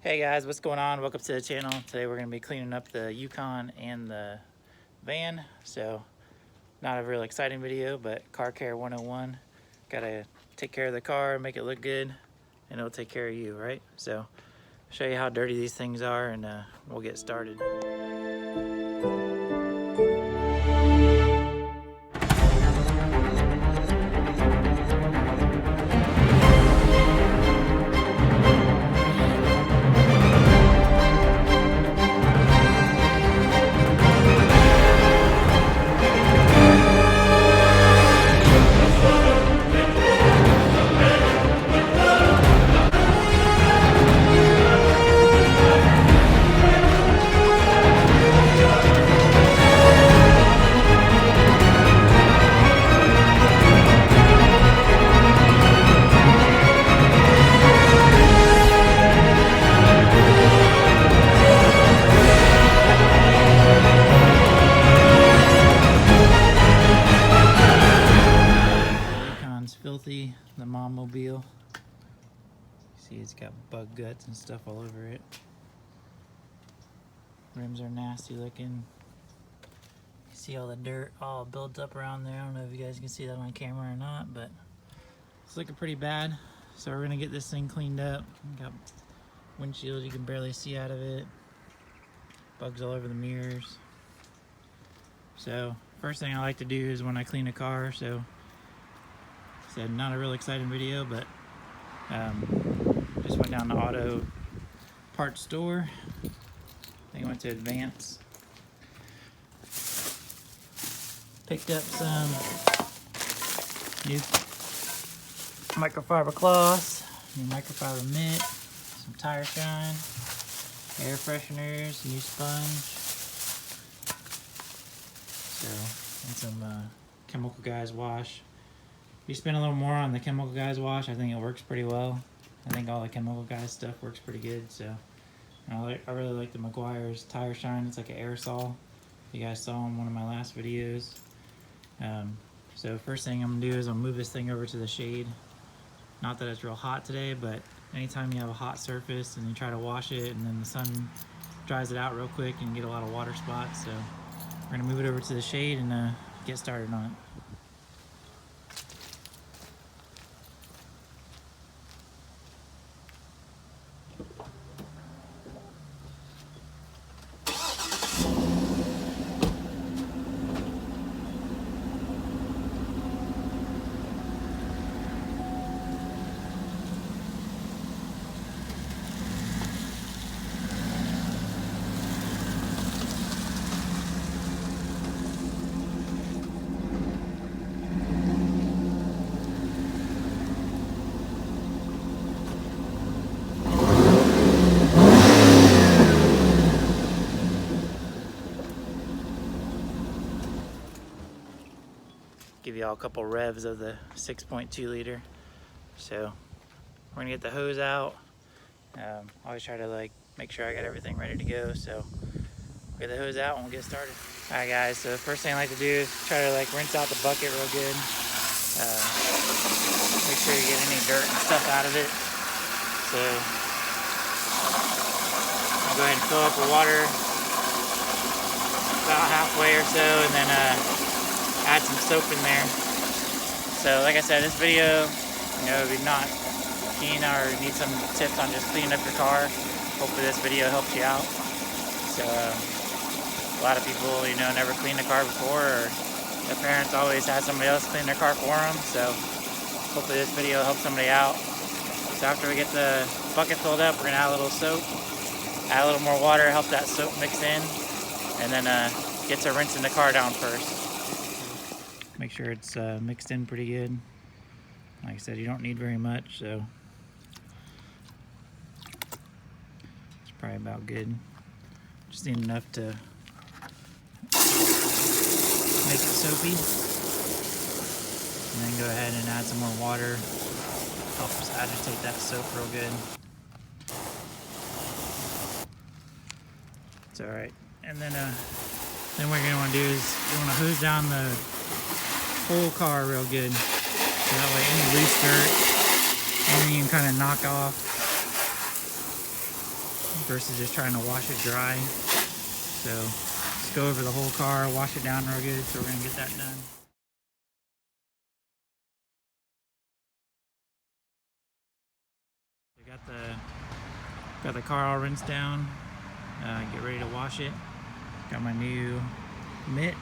Hey guys, what's going on? Welcome to the channel. Today we're going to be cleaning up the Yukon and the van. So, not a real exciting video, but car care 101. Gotta take care of the car, make it look good, and it'll take care of you, right? So, I'll show you how dirty these things are and we'll get started. Filthy, the mom mobile. See, it's got bug guts and stuff all over it. Rims are nasty looking. You see all the dirt all built up around there. I don't know if you guys can see that on camera or not, but it's looking pretty bad. So we're gonna get this thing cleaned up. Got windshield you can barely see out of it. Bugs all over the mirrors. So first thing I like to do is when I clean a car, so said not a real exciting video, but just went down to auto parts store. I think I went to Advance. Picked up some new microfiber cloths, new microfiber mitt, some tire shine, air fresheners, new sponge, and some Chemical Guys wash. If you spend a little more on the Chemical Guys wash, I think it works pretty well. I think all the Chemical Guys stuff works pretty good. So I really like the Meguiar's tire shine. It's like an aerosol. You guys saw in one of my last videos. So first thing I'm gonna do is I'll move this thing over to the shade. Not that it's real hot today, but anytime you have a hot surface and you try to wash it and then the sun dries it out real quick, you can get a lot of water spots. So we're gonna move it over to the shade and get started on it. Give you all a couple revs of the 6.2 liter. So we're gonna get the hose out. Always try to make sure I got everything ready to go. So we'll get the hose out and we'll get started. All right guys, so the first thing I like to do is try to rinse out the bucket real good. Make sure you get any dirt and stuff out of it. So I'll go ahead and fill up with water about halfway or so, and then add some soap in there. So like I said, this video, if you're not keen or need some tips on just cleaning up your car, hopefully this video helps you out. So a lot of people, never cleaned a car before, or their parents always had somebody else clean their car for them. So hopefully this video helps somebody out. So after we get the bucket filled up, we're gonna add a little soap, add a little more water, help that soap mix in, and then get to rinsing the car down first. Make sure it's mixed in pretty good. Like I said, you don't need very much, so it's probably about good. Just need enough to make it soapy. And then go ahead and add some more water. Helps agitate that soap real good. It's alright. And then what you're gonna want to do is you want to hose down the whole car real good. So that way any loose dirt, anything you can kind of knock off, versus just trying to wash it dry. So just go over the whole car, wash it down real good. So we're gonna get that done. I got the car all rinsed down. Get ready to wash it. Got my new mitt.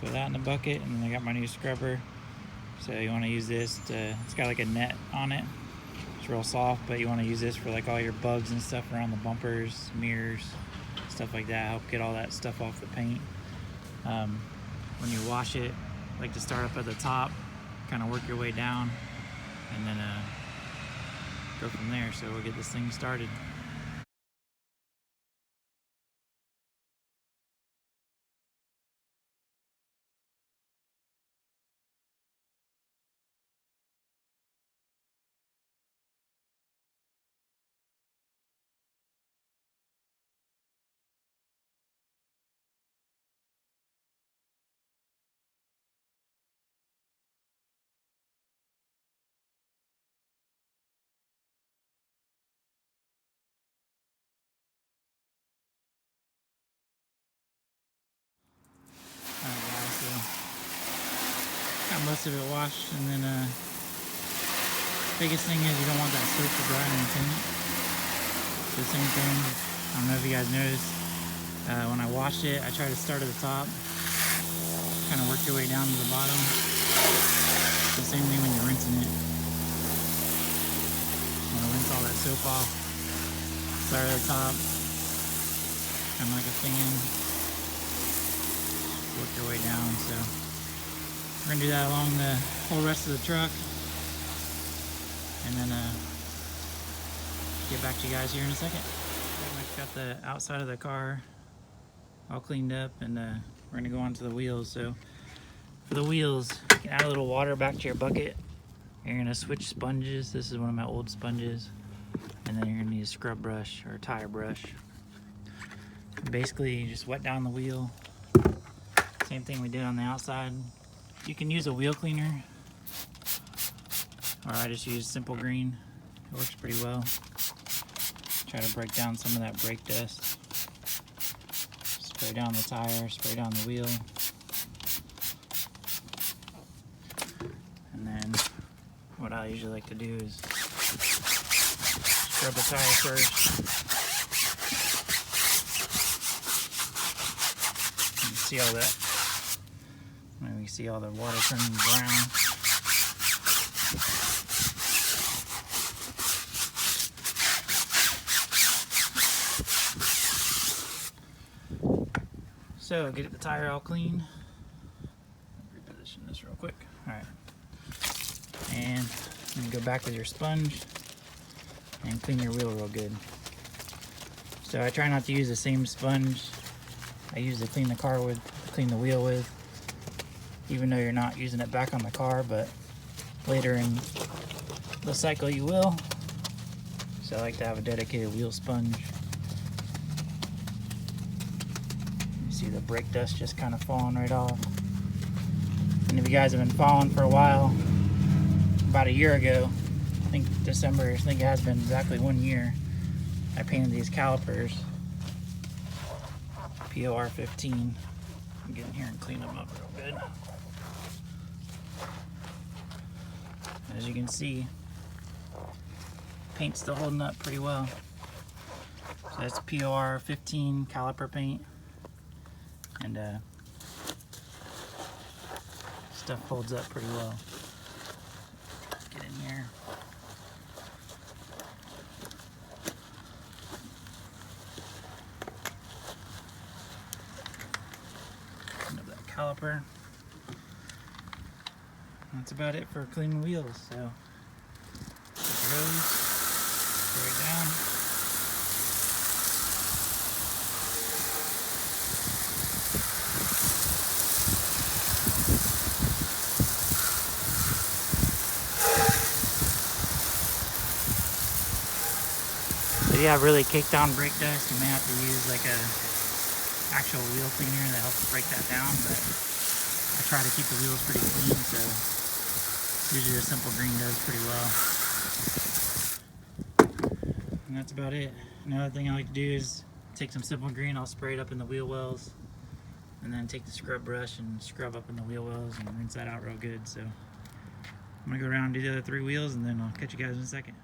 Throw that in the bucket, and then I got my new scrubber. So you want to use this it's got like a net on it. It's real soft, but you want to use this for like all your bugs and stuff around the bumpers, mirrors, stuff like that. Help get all that stuff off the paint. When you wash it, like to start up at the top, kind of work your way down, and then go from there. So we'll get this thing started. Alright guys, so got most of it washed, and then biggest thing is you don't want that soap to dry on the paint. The same thing, I don't know if you guys noticed, when I washed it, I tried to start at the top, kind of work your way down to the bottom. The same thing when you're rinsing it. You want to rinse all that soap off. Start at the top, kind of like a fan. Work your way down. So we're gonna do that along the whole rest of the truck, and then get back to you guys here in a second. Pretty much got the outside of the car all cleaned up, and we're gonna go on to the wheels. So for the wheels, you can add a little water back to your bucket. You're gonna switch sponges. This is one of my old sponges, and then you're gonna need a scrub brush or a tire brush. Basically, you just wet down the wheel. Same thing we did on the outside. You can use a wheel cleaner, or I just use Simple Green. It works pretty well. Try to break down some of that brake dust. Spray down the tire, spray down the wheel. And then what I usually like to do is scrub the tire first. You can see all that. And we see all the water turning brown. So get the tire all clean. Reposition this real quick. Alright. And then go back with your sponge and clean your wheel real good. So I try not to use the same sponge I use to clean the car with, clean the wheel with, even though you're not using it back on the car, but later in the cycle you will. So I like to have a dedicated wheel sponge. You see the brake dust just kind of falling right off. And if you guys have been following for a while, about a year ago, I think December, I think it has been exactly 1 year, I painted these calipers, POR 15. I'm get in here and clean them up real good. As you can see, paint's still holding up pretty well. So that's POR 15 caliper paint, and stuff holds up pretty well. Get in here. Clean up that caliper. That's about it for cleaning wheels. So take your hose, spray it down. If you have really caked on brake dust, you may have to use like a actual wheel cleaner that helps break that down, but I try to keep the wheels pretty clean, so usually a Simple Green does pretty well. And that's about it. Another thing I like to do is take some simple green, I'll spray it up in the wheel wells, and then take the scrub brush and scrub up in the wheel wells and rinse that out real good. So I'm gonna go around and do the other 3 wheels, and then I'll catch you guys in a second.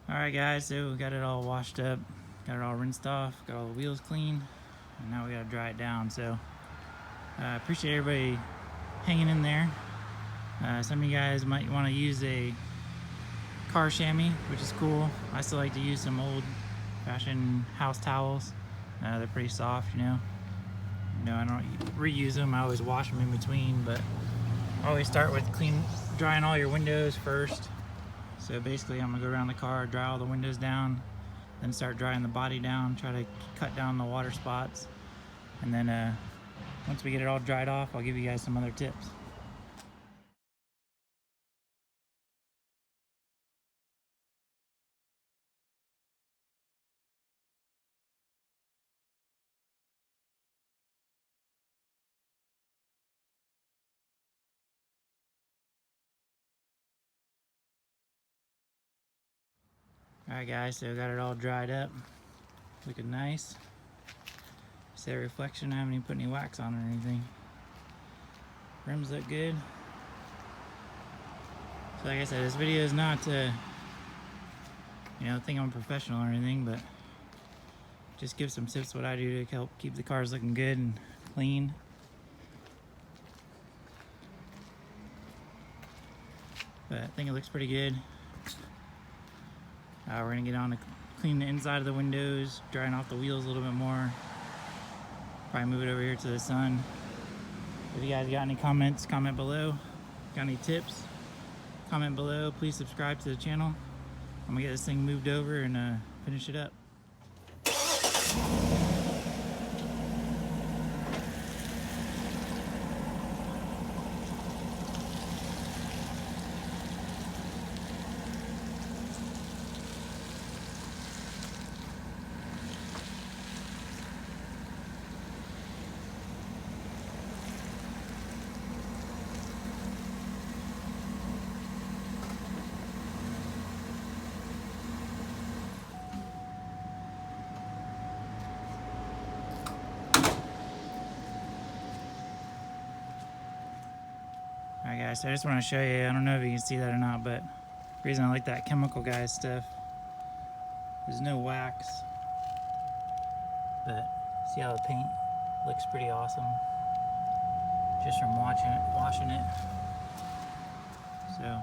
Alright guys, so we got it all washed up, got it all rinsed off, got all the wheels clean, and now we gotta dry it down. So I appreciate everybody hanging in there. Some of you guys might want to use a car chamois, which is cool. I still like to use some old fashioned house towels. They're pretty soft, you know. I don't reuse them, I always wash them in between, but I always start with drying all your windows first. So basically I'm gonna go around the car, dry all the windows down, then start drying the body down, try to cut down the water spots, and then once we get it all dried off, I'll give you guys some other tips. Alright guys, so I got it all dried up, looking nice. See that reflection? I haven't even put any wax on or anything. Rims look good. So like I said, this video is not to, think I'm a professional or anything, but just give some tips what I do to help keep the cars looking good and clean. But I think it looks pretty good. We're gonna get on to clean the inside of the windows, drying off the wheels a little bit more. Probably move it over here to the sun. If you guys got any comments, comment below. Got any tips, comment below. Please subscribe to the channel. I'm gonna get this thing moved over and finish it up. Alright guys, so I just want to show you, I don't know if you can see that or not, but the reason I like that chemical guys stuff, there's no wax, but see how the paint looks pretty awesome just from washing it. So,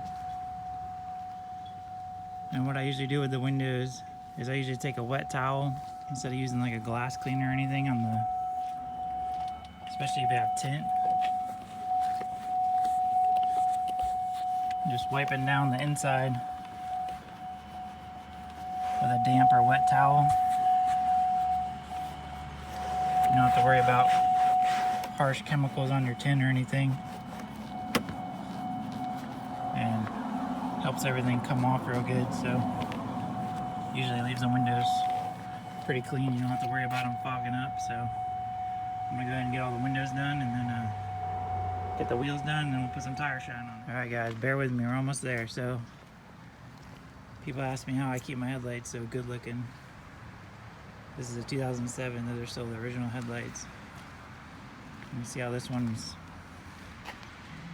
and what I usually do with the windows is I usually take a wet towel instead of using like a glass cleaner or anything on the, especially if you have tint. Just wiping down the inside with a damp or wet towel. You don't have to worry about harsh chemicals on your tin or anything. And helps everything come off real good, so usually leaves the windows pretty clean. You don't have to worry about them fogging up. So I'm gonna go ahead and get all the windows done, and then get the wheels done, and then we'll put some tire shine on it. Alright guys, bear with me, we're almost there. So people ask me how I keep my headlights so good looking. This is a 2007, those are still the original headlights. You see how this one's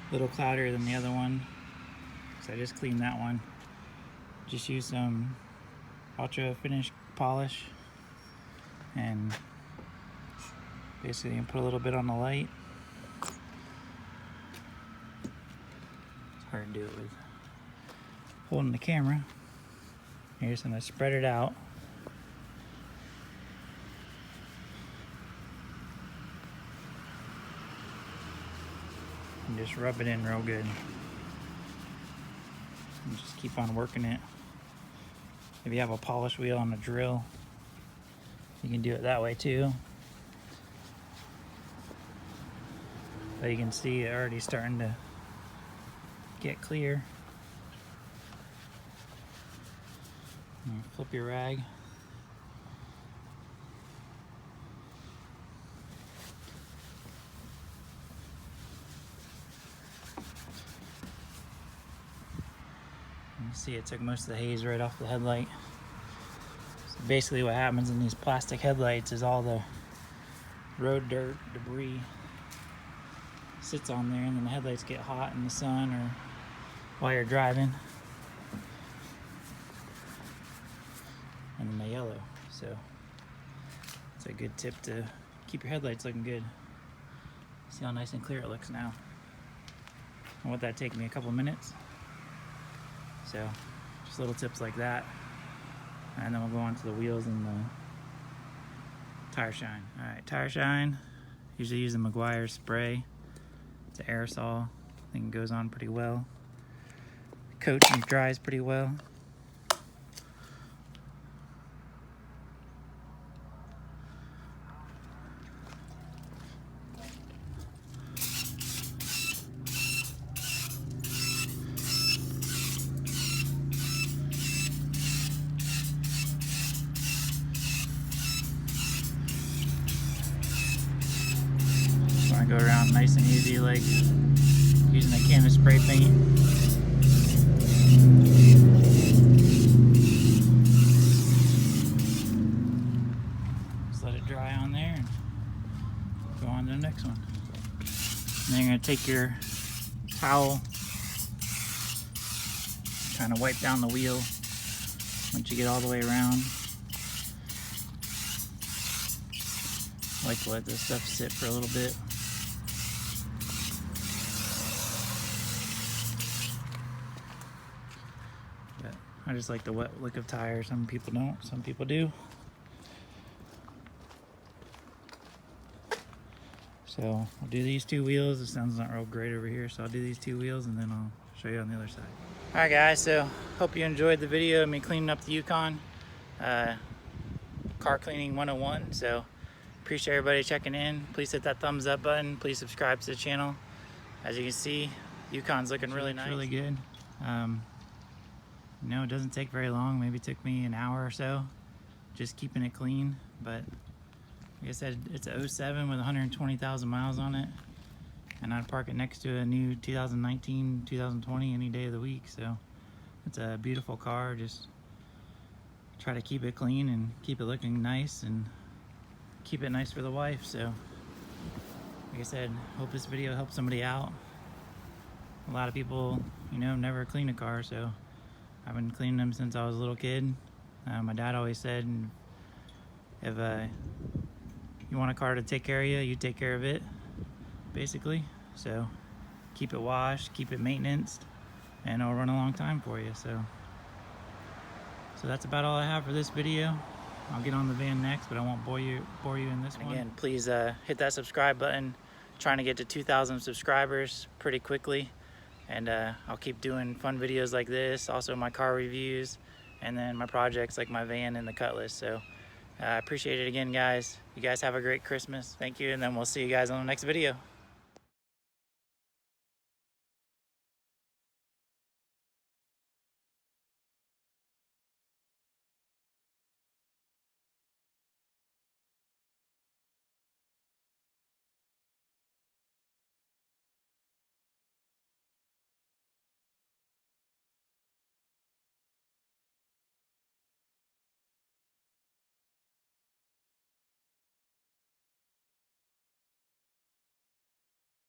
a little cloudier than the other one. So I just cleaned that one. Just use some ultra finish polish and basically put a little bit on the light. Hard to do it with holding the camera. You're just gonna spread it out. And just rub it in real good. And just keep on working it. If you have a polish wheel and a drill, you can do it that way too. But you can see it already starting to get clear. Flip your rag. You see it took most of the haze right off the headlight. So Basically what happens in these plastic headlights is all the road dirt, debris sits on there, and then the headlights get hot in the sun or while you're driving, and then they yellow. So it's a good tip to keep your headlights looking good. See how nice and clear it looks now. And what that take me a couple minutes. So just little tips like that. And then we'll go on to the wheels and the tire shine. Alright, tire shine. Usually use the Meguiar spray. It's an aerosol. I think it goes on pretty well. Coats and dries pretty well. Go around nice and easy, like using a can of spray paint. Just let it dry on there and go on to the next one. And then you're going to take your towel, kind of wipe down the wheel once you get all the way around. I like to let this stuff sit for a little bit. I just like the wet look of tires. Some people don't, some people do. So I'll do these two wheels. The sound's not real great over here, so I'll do these two wheels and then I'll show you on the other side. Alright guys, so hope you enjoyed the video of me cleaning up the Yukon. Car cleaning 101. So appreciate everybody checking in. Please hit that thumbs up button. Please subscribe to the channel. As you can see, Yukon's looking really nice. Really good. You know, it doesn't take very long. Maybe it took me an hour or so just keeping it clean. But like I said, it's a 07 with 120,000 miles on it. And I'd park it next to a new 2019, 2020 any day of the week. So it's a beautiful car. Just try to keep it clean and keep it looking nice and keep it nice for the wife. So like I said, hope this video helps somebody out. A lot of people, you know, never clean a car, so I've been cleaning them since I was a little kid. My dad always said, if you want a car to take care of you, you take care of it, basically. So keep it washed, keep it maintained, and it'll run a long time for you. So that's about all I have for this video. I'll get on the van next, but I won't bore you in this one. Again, please hit that subscribe button. Trying to get to 2,000 subscribers pretty quickly. And I'll keep doing fun videos like this, also my car reviews, and then my projects like my van and the Cutlass. So I appreciate it again, guys. You guys have a great Christmas. Thank you, and then we'll see you guys on the next video.